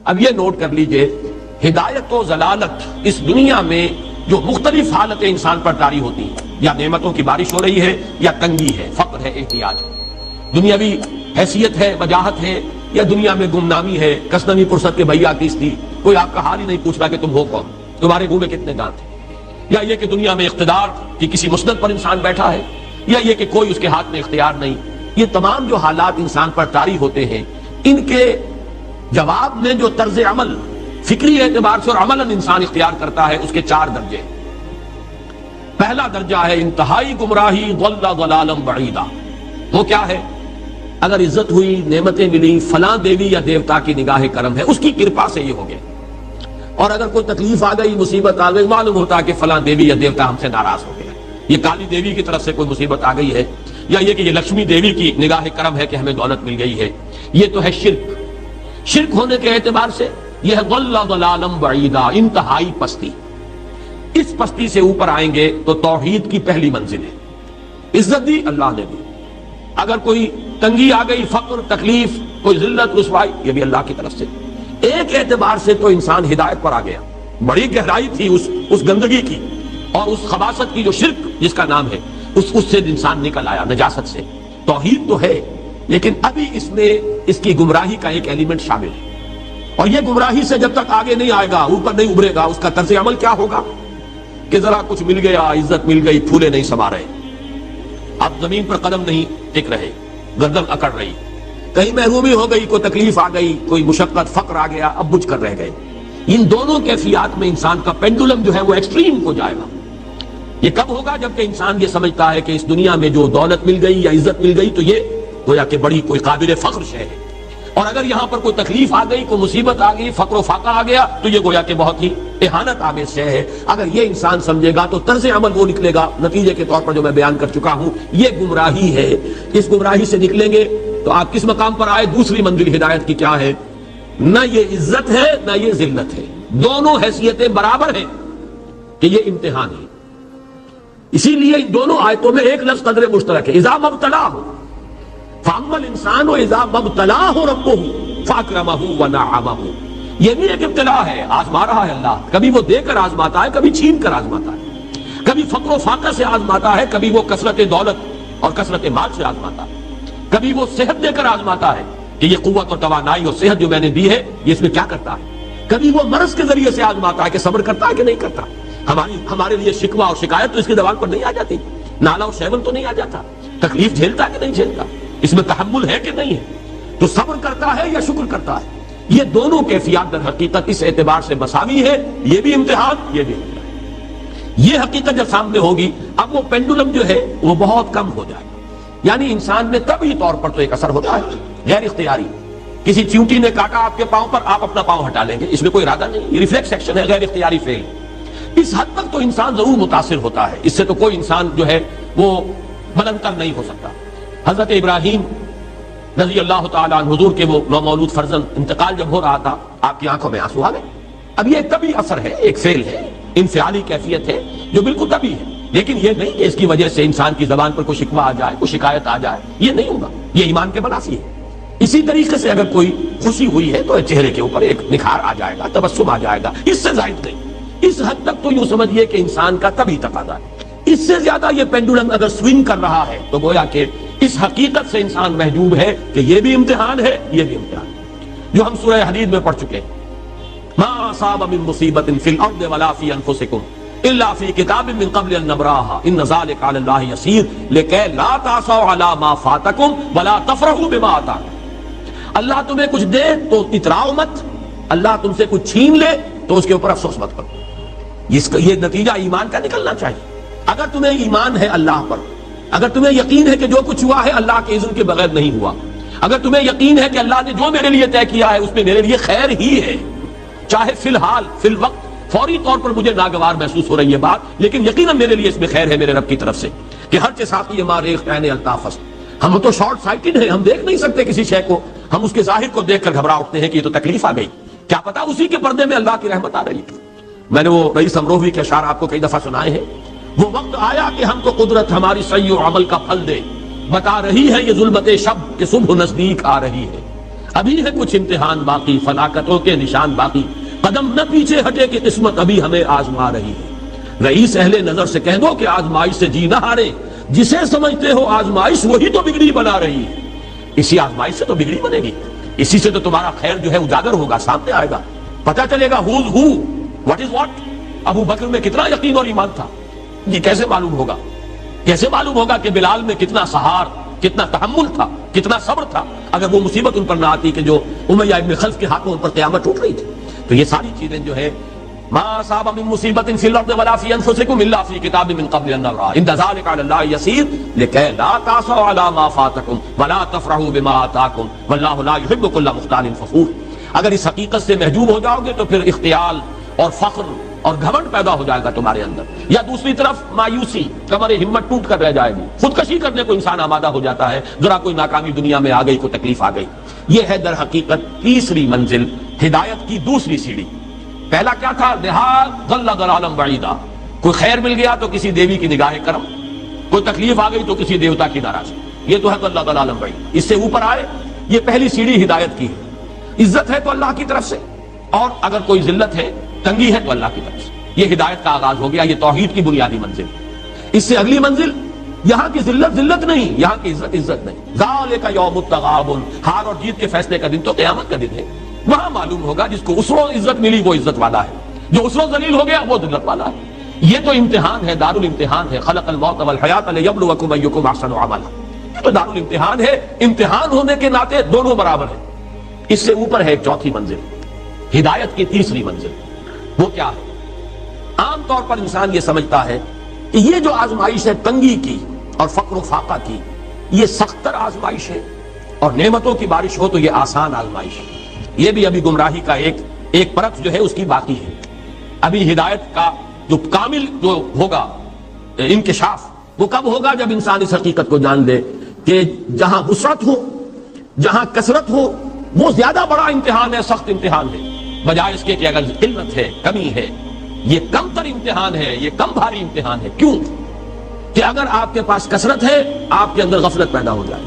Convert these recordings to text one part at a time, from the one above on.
اب یہ نوٹ کر لیجئے، ہدایت و ضلالت اس دنیا میں جو مختلف حالتیں انسان پر طاری ہوتی ہیں، یا نعمتوں کی بارش ہو رہی ہے، یا تنگی ہے، فقر ہے، احتیاج ہے، دنیاوی حیثیت ہے، وجاہت ہے، یا دنیا میں گمنامی ہے، کسنوی فرصت کے بھیا کس تھی، کوئی آپ کا حال ہی نہیں پوچھ رہا کہ تم ہو کون، تمہارے منہ میں کتنے دانت ہیں، یا یہ کہ دنیا میں اقتدار کی کسی مسند پر انسان بیٹھا ہے، یا یہ کہ کوئی اس کے ہاتھ میں اختیار نہیں۔ یہ تمام جو حالات انسان پر طاری ہوتے ہیں، ان کے جواب میں جو طرز عمل فکری اعتبار سے اور عملاً انسان اختیار کرتا ہے، اس کے 4 درجے۔ پہلا درجہ ہے انتہائی گمراہی، ضل ضلالا بعیدا۔ وہ کیا ہے؟ اگر عزت ہوئی، نعمتیں ملی، فلاں دیوی یا دیوتا کی نگاہ کرم ہے، اس کی کرپا سے یہ ہو گیا، اور اگر کوئی تکلیف آ گئی، مصیبت آ گئی، معلوم ہوتا ہے کہ فلاں دیوی یا دیوتا ہم سے ناراض ہو گیا، یہ کالی دیوی کی طرف سے کوئی مصیبت آ گئی ہے، یا یہ کہ یہ لکشمی دیوی کی نگاہ کرم ہے کہ ہمیں دولت مل گئی ہے۔ یہ تو ہے شرک۔ شرک ہونے کے اعتبار سے یہ ہے ضل ضلالا بعیدا، انتہائی پستی۔ اس پستی سے اوپر آئیں گے تو توحید کی پہلی منزل ہے۔ عزت دی اللہ نے دی، اگر کوئی تنگی آ گئی، فقر، تکلیف، کوئی ذلت، رسوائی، یہ بھی اللہ کی طرف سے۔ ایک اعتبار سے تو انسان ہدایت پر آ گیا، بڑی گہرائی تھی اس گندگی کی اور اس خباثت کی جو شرک جس کا نام ہے، اس سے انسان نکل آیا، نجاست سے۔ توحید تو ہے، لیکن ابھی اس میں اس کی گمراہی کا ایک ایلیمنٹ شامل ہے، اور یہ گمراہی سے جب تک آگے نہیں آئے گا، اوپر نہیں ابھرے گا، اس کا طرز عمل کیا ہوگا کہ ذرا کچھ مل گیا، عزت مل گئی، پھولے نہیں سما رہے، اب زمین پر قدم نہیں ٹک رہے، گردن اکڑ رہی، کہیں محرومی ہو گئی، کوئی تکلیف آ گئی، کوئی مشقت، فقر آ گیا، اب بجھ کر رہ گئے۔ ان دونوں کیفیات میں انسان کا پینڈولم جو ہے وہ ایکسٹریم کو جائے گا۔ یہ کب ہوگا؟ جبکہ انسان یہ سمجھتا ہے کہ اس دنیا میں جو دولت مل گئی یا عزت مل گئی تو یہ گویا کہ بڑی کوئی قابل فخر شے ہے، اور اگر یہاں پر کوئی تکلیف آ گئی، کوئی مصیبت آ گئی، فقر و فاقہ آ گیا تو یہ گویا کہ بہت ہی اہانت آمیز شے ہے۔ اگر یہ انسان سمجھے گا تو طرز عمل وہ نکلے گا نتیجے کے طور پر جو میں بیان کر چکا ہوں، یہ گمراہی ہے۔ اس گمراہی سے نکلیں گے تو آپ کس مقام پر آئے؟ دوسری منزل ہدایت کی کیا ہے؟ نہ یہ عزت ہے نہ یہ ذلت ہے، دونوں حیثیتیں برابر ہیں کہ یہ امتحان ہے۔ اسی لیے ان دونوں آیتوں میں ایک لفظ قدر مشترک ہے، اذا مبتلاہ فاما الانسان اذا مبتلاہ ربہ فاکرمہ ونعمہ۔ یہ بھی ایک ابتلا ہے، آزما رہا ہے اللہ، کبھی وہ دے کر آزماتا ہے، کبھی چھین کر آزماتا ہے، کبھی فقر و فاقہ سے آزماتا ہے، کبھی وہ کثرت دولت اور کثرت مال سے آزماتا ہے، کبھی وہ صحت دے کر آزماتا ہے کہ یہ قوت اور توانائی اور صحت جو میں نے دی ہے یہ اس میں کیا کرتا ہے، کبھی وہ مرض کے ذریعے سے آزماتا ہے کہ صبر کرتا ہے کہ نہیں کرتا۔ ہمارے لیے شکوہ اور شکایت تو اس کی زبان پر نہیں آ جاتی، نالا اور شیون تو نہیں آ جاتا، تکلیف جھیلتا ہے کہ نہیں جھیلتا، اس میں تحمل ہے کہ نہیں ہے، تو صبر کرتا ہے یا شکر کرتا ہے۔ یہ دونوں کیفیات در حقیقت اس اعتبار سے مساوی ہے، یہ بھی امتحان، یہ بھی امتحان۔ یہ حقیقت جب سامنے ہوگی اب وہ پینڈولم جو ہے وہ بہت کم ہو جائے گا، یعنی انسان میں طبعی طور پر تو ایک اثر ہوتا ہے غیر اختیاری، کسی چیونٹی نے کاٹا آپ کے پاؤں پر، آپ اپنا پاؤں ہٹا لیں گے، اس میں کوئی ارادہ نہیں، یہ ریفلیکس ایکشن ہے، غیر اختیاری فعل۔ اس حد تک تو انسان ضرور متاثر ہوتا ہے، اس سے تو کوئی انسان جو ہے وہ بلندتر نہیں ہو سکتا۔ حضرت ابراہیم رضی اللہ تعالیٰ عنہ، حضور کے وہ نومولود فرزند، انتقال جب ہو رہا تھا آپ کی آنکھوں میں آنسو آ گئے۔ اب یہ ایک طبعی اثر ہے، ایک فعل ہے، انفعالی کیفیت ہے جو بالکل طبعی ہے، لیکن یہ نہیں کہ اس کی وجہ سے انسان کی زبان پر کوئی شکوہ آ جائے، کوئی شکایت آ جائے، یہ نہیں ہوگا، یہ ایمان کے منافی ہے۔ اسی طریقے سے اگر کوئی خوشی ہوئی ہے تو چہرے کے اوپر ایک نکھار آ جائے گا، تبسم آ جائے گا، اس سے زائد نہیں۔ اس حد تک تو یوں سمجھیے کہ انسان کا طبعی تقاضا ہے۔ اس سے زیادہ یہ پینڈولم اگر سوئنگ کر رہا ہے تو گویا کہ اس حقیقت سے انسان محجوب ہے کہ یہ بھی امتحان ہے، یہ بھی امتحان ہے، جو ہم سورہ حدید میں پڑھ چکے ہیں۔ ما اصاب من مصیبت فی الارض ولا فی انفسکم الا فی کتاب من قبل ان نبراها ان ذلک علی اللہ یسیر لکی لا تعصوا علی ما فاتکم ولا تفرحوا بما آتاکم۔ اللہ تمہیں کچھ دے تو اتراؤ مت، اللہ تم سے کچھ چھین لے تو اس کے اوپر افسوس مت کرو۔ یہ نتیجہ ایمان کا نکلنا چاہیے۔ اگر تمہیں ایمان ہے اللہ پر، اگر تمہیں یقین ہے کہ جو کچھ ہوا ہے اللہ کے اذن کے بغیر نہیں ہوا، اگر تمہیں یقین ہے کہ اللہ نے جو میرے لیے طے کیا ہے اس میں میرے لیے خیر ہی ہے، چاہے فی الحال فی الوقت فوری طور پر مجھے ناگوار محسوس ہو رہی ہے بات، لیکن یقیناً میرے لیے اس میں خیر ہے میرے رب کی طرف سے، کہ ہر چساقی ماریخ عین الطاف۔ ہم تو شارٹ سائٹڈ ہیں، ہم دیکھ نہیں سکتے کسی شے کو، ہم اس کے ظاہر کو دیکھ کر گھبرا اٹھتے ہیں کہ یہ تو تکلیف آ گئی، کیا پتا اسی کے پردے میں اللہ کی رحمت آ رہی ہے۔ میں نے وہ رئیس امروہی کے اشعار آپ کو کئی دفعہ سنائے ہیں۔ وہ وقت آیا کہ ہم کو قدرت ہماری سعی و عمل کا پھل دے، بتا رہی ہے یہ ظلمت شب کہ صبح نزدیک آ رہی ہے۔ ابھی ہے کچھ امتحان باقی، فلاکتوں کے نشان باقی، قدم نہ پیچھے ہٹے کہ قسمت ابھی ہمیں آزما رہی ہے۔ رئیس اہل نظر سے کہہ دو کہ آزمائش سے جی نہ ہارے، جسے سمجھتے ہو آزمائش وہی تو بگڑی بنا رہی ہے۔ اسی آزمائش سے تو بگڑی بنے گی، اسی سے تو تمہارا خیر جو ہے اجاگر ہوگا، سامنے آئے گا، پتہ چلے گا who's who, what is what۔ ابو بکر میں کتنا یقین اور ایمان تھا، یہ کیسے معلوم ہوگا؟ کیسے معلوم ہوگا کہ بلال میں کتنا سہار، کتنا تحمل تھا، کتنا صبر تھا، اگر وہ مصیبت ان پر نہ آتی کہ جو امیہ ابن خلف کے ہاتھوں ان پر قیامت ٹوٹ رہی تھی۔ تو یہ ساری چیزیں جو ہے ما اصاب من مصیبت فی الارض ولا فی انفسکم الا فی کتاب من قبل ان نبرأ ان ذلک علی اللہ یسیر لکی لا تعصوا علی ما فاتکم ولا تفرحوا بما آتاکم واللہ لا یحب کل مختال فخور۔ اگر اس حقیقت سے محجوب ہو جاؤ گے تو پھر اختیال اور فخر اور گھمنڈ پیدا ہو جائے گا تمہارے اندر، یا دوسری طرف مایوسی، کمر ہمت ٹوٹ کر رہ جائے گی، خودکشی کرنے کو انسان آمادہ ہو جاتا ہے، ذرا کوئی ناکامی دنیا میں آ گئی، کوئی تکلیف آ گئی۔ یہ ہے در حقیقت تیسری منزل، ہدایت کی دوسری سیڑھی۔ پہلا کیا تھا؟ نہاد ضل ضلالا بعیدا، کوئی خیر مل گیا تو کسی دیوی کی نگاہ کرم، کوئی تکلیف آ گئی تو کسی دیوتا کی ناراضی، یہ تو ہے ضل ضلالا بعیدا۔ اس سے اوپر آئے، یہ پہلی سیڑھی ہدایت کی ہے۔ عزت ہے تو اللہ کی طرف سے، اور اگر کوئی ذلت ہے، تنگی ہے تو اللہ کی طرف سے۔ یہ ہدایت کا آغاز ہو گیا، یہ توحید کی بنیادی منزل۔ اس سے اگلی منزل، یہاں کی ذلت ذلت نہیں، یہاں کی عزت عزت نہیں۔ ذالک یوم التغابن، ہار اور جیت کے فیصلے کا دن تو قیامت کا دن ہے۔ وہاں معلوم ہوگا جس کو اسرو عزت ملی وہ عزت والا ہے، جو اسرو ذلیل ہو گیا وہ ذلت والا ہے۔ یہ تو امتحان ہے، دارالامتحان ہے۔ خلق الموت والحیات لیبلوکم ایکم احسن عملا، یہ تو دارالامتحان ہے۔ امتحان ہونے کے ناطے دونوں برابر ہیں۔ اس سے اوپر ہے ایک چوتھی منزل، ہدایت کی تیسری منزل۔ وہ کیا ہے؟ عام طور پر انسان یہ سمجھتا ہے کہ یہ جو آزمائش ہے تنگی کی اور فقر و فاقہ کی، یہ سخت تر آزمائش ہے، اور نعمتوں کی بارش ہو تو یہ آسان آزمائش ہے۔ یہ بھی ابھی گمراہی کا ایک پرت جو ہے اس کی باقی ہے۔ ابھی ہدایت کا جو کامل جو ہوگا انکشاف، وہ کب ہوگا؟ جب انسان اس حقیقت کو جان لے کہ جہاں وسعت ہو، جہاں کثرت ہو، وہ زیادہ بڑا امتحان ہے، سخت امتحان ہے، بجائے اس کے کہ اگر قلت ہے، کمی ہے، یہ کم تر امتحان ہے، یہ کم بھاری امتحان ہے۔ کیوں؟ کہ اگر آپ کے پاس کثرت ہے، آپ کے اندر غفلت پیدا ہو جائے،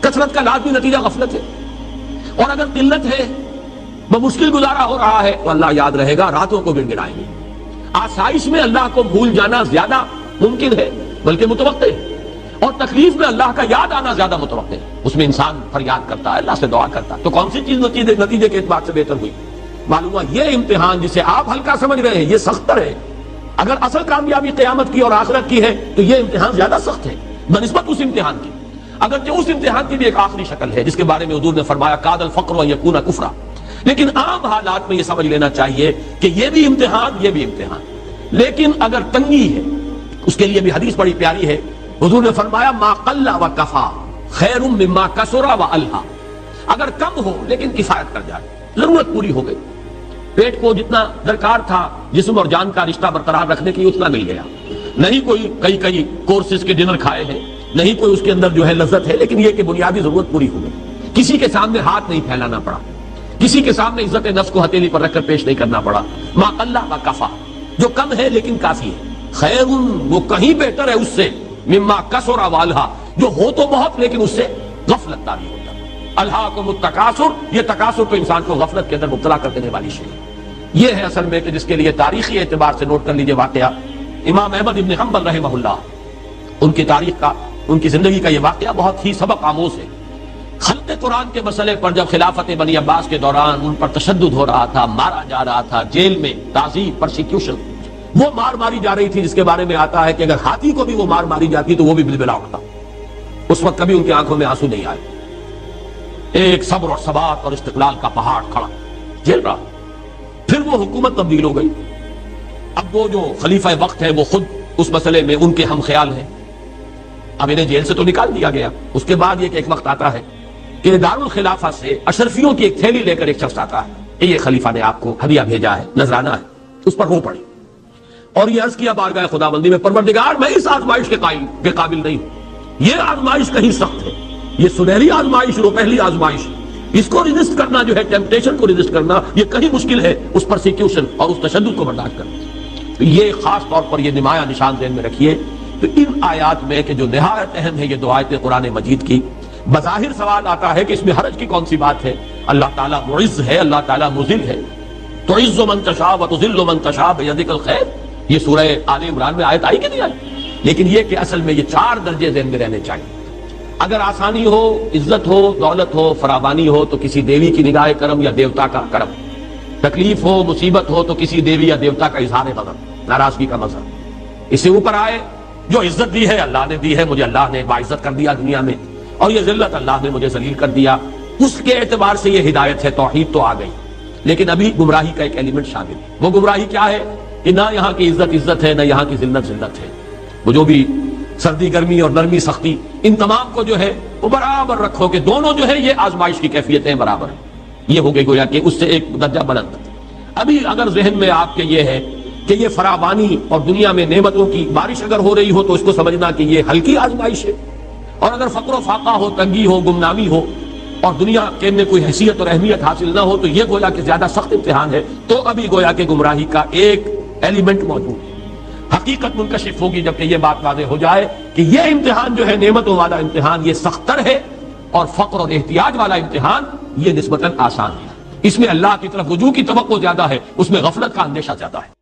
کثرت کا لازمی نتیجہ غفلت ہے، اور اگر قلت ہے، بمشکل گزارا ہو رہا ہے، تو اللہ یاد رہے گا، راتوں کو گڑ گڑائیں گے۔ آسائش میں اللہ کو بھول جانا زیادہ ممکن ہے، بلکہ متوقع ہے، اور تکلیف میں اللہ کا یاد آنا زیادہ متوقع ہے۔ اس میں انسان فریاد کرتا ہے، اللہ سے دعا کرتا ہے، تو کون سی چیز نتیجے کے اعتبار سے بہتر ہوئی؟ معلوم ہوا یہ امتحان جسے آپ ہلکا سمجھ رہے ہیں یہ سخت تر ہے۔ اگر اصل کامیابی قیامت کی اور آخرت کی ہے تو یہ امتحان زیادہ سخت ہے بنسبت اس امتحان کی، اگرچہ اس امتحان کی بھی ایک آخری شکل ہے جس کے بارے میں حضور نے فرمایا کاد الفقر ان یکون کفرا۔ لیکن عام حالات میں یہ سمجھ لینا چاہیے کہ یہ بھی امتحان، یہ بھی امتحان۔ لیکن اگر تنگی ہے، اس کے لیے بھی حدیث بڑی پیاری ہے، حضور نے فرمایا ما قل و کفا خیر مما کثر و الہا۔ اگر کم ہو لیکن کفایت کر جائے، ضرورت پوری ہو گئی، پیٹ کو جتنا درکار تھا جسم اور جان کا رشتہ برقرار رکھنے کی اتنا مل گیا، نہیں کوئی کئی کورسز کے ڈنر کھائے ہیں، نہیں کوئی اس کے اندر جو ہے لذت ہے، لیکن یہ کہ بنیادی ضرورت پوری ہو گئی، کسی کے سامنے ہاتھ نہیں پھیلانا پڑا، کسی کے سامنے عزت نفس کو ہتھیلی پر رکھ کر پیش نہیں کرنا پڑا۔ ما قل و کفا، جو کم ہے لیکن کافی ہے، خیر وہ کہیں بہتر ہے اس سے مما کثر و الہا، جو ہو تو بہت لیکن اس سے غفلت طاری ہوتا ہے۔ الہاکم التکاثر، یہ تکاثر تو انسان کو غفلت کے اندر مبتلا کر دینے والی شے ہے۔ یہ ہے اصل میں کہ جس کے لیے تاریخی اعتبار سے نوٹ کر لیجئے واقعہ امام احمد ابن حنبل رحمہ اللہ، ان کی تاریخ کا، ان کی زندگی کا یہ واقعہ بہت ہی سبق آموز ہے۔ خلق قرآن کے مسئلے پر جب خلافت بنی عباس کے دوران ان پر تشدد ہو رہا تھا، مارا جا رہا تھا، جیل میں تعذیب، پرسیکیوشن، وہ مار ماری جا رہی تھی جس کے بارے میں آتا ہے کہ اگر ہاتھی کو بھی وہ مار ماری جاتی تو وہ بھی بلبلا اٹھتا۔ اس وقت کبھی ان کی آنکھوں میں آنسو نہیں آئے، ایک صبر اور ثبات اور استقلال کا پہاڑ کھڑا جھیل رہا۔ پھر وہ حکومت تبدیل ہو گئی، اب وہ جو خلیفہ وقت ہے وہ خود اس مسئلے میں ان کے ہم خیال ہیں، اب انہیں جیل سے تو نکال دیا گیا۔ اس کے بعد یہ کہ ایک وقت آتا ہے کہ دارالخلافہ سے اشرفیوں کی ایک تھیلی لے کر ایک شخص آتا ہے کہ یہ خلیفہ نے آپ کو ہدیہ بھیجا ہے، نذرانہ ہے۔ اس پر رو پڑی اور یہ عرض کیا بارگاہ خداوندی میں، پروردگار میں اس آزمائش کے قابل نہیں ہوں، یہ آزمائش کہیں سخت ہے، یہ سنہری آزمائش، وہ پہلی آزمائش، اس کو ریزسٹ کرنا جو ہے، ٹیمپٹیشن کو ریزسٹ کرنا، یہ کہیں مشکل ہے اس پرسیکیوشن اور اس تشدد کو برداشت کرنا۔ تو یہ خاص طور پر یہ نمایاں نشان ذہن میں رکھیے۔ تو ان آیات میں کہ جو نہایت اہم ہے یہ دو آیتیں قرآن مجید کی، بظاہر سوال آتا ہے کہ اس میں حرج کی کون سی بات ہے؟ اللہ تعالیٰ معز ہے، اللہ تعالیٰ مذل ہے. تعز من تشاء وتذل من تشاء بیدک الخیر، یہ سورہ آل عمران میں آیت آئی کہ نہیں آئی؟ لیکن یہ کہ اصل میں یہ 4 درجے ذہن میں رہنے چاہیے. اگر آسانی ہو، عزت ہو، دولت ہو، فراوانی ہو تو کسی دیوی کی نگاہ کرم یا دیوتا کا کرم. تکلیف ہو، مصیبت ہو تو کسی دیوی یا دیوتا کا اظہار غضب، ناراضگی کا مظہر. اس سے اوپر آئے جو عزت دی ہے اللہ نے دی ہے، مجھے اللہ نے باعزت کر دیا دنیا میں، اور یہ ذلت اللہ نے مجھے ذلیل کر دیا، اس کے اعتبار سے یہ ہدایت ہے. توحید تو آ گئی، لیکن ابھی گمراہی کا ایک ایلیمنٹ شامل ہے. وہ گمراہی کیا ہے کہ نہ یہاں کی عزت ہے، نہ یہاں کی ذلت ہے. وہ جو بھی سردی گرمی اور نرمی سختی، ان تمام کو جو ہے وہ برابر رکھو کہ دونوں جو ہے یہ آزمائش کی کیفیتیں برابر ہیں. یہ ہو گئی گویا کہ اس سے ایک درجہ بلند. ابھی اگر ذہن میں آپ کے یہ ہے کہ یہ فراوانی اور دنیا میں نعمتوں کی بارش اگر ہو رہی ہو تو اس کو سمجھنا کہ یہ ہلکی آزمائش ہے، اور اگر فقر و فاقہ ہو، تنگی ہو، گمنامی ہو، اور دنیا کے میں کوئی حیثیت اور اہمیت حاصل نہ ہو تو یہ گویا کہ زیادہ سخت امتحان ہے. تو ابھی گویا کہ گمراہی کا ایک ایلیمنٹ موجود ہے. حقیقت منکشف ہوگی جبکہ یہ بات واضح ہو جائے کہ یہ امتحان جو ہے نعمتوں والا امتحان یہ سخت تر ہے، اور فقر اور احتیاج والا امتحان یہ نسبتاً آسان ہے. اس میں اللہ کی طرف رجوع کی توقع زیادہ ہے، اس میں غفلت کا اندیشہ زیادہ ہے.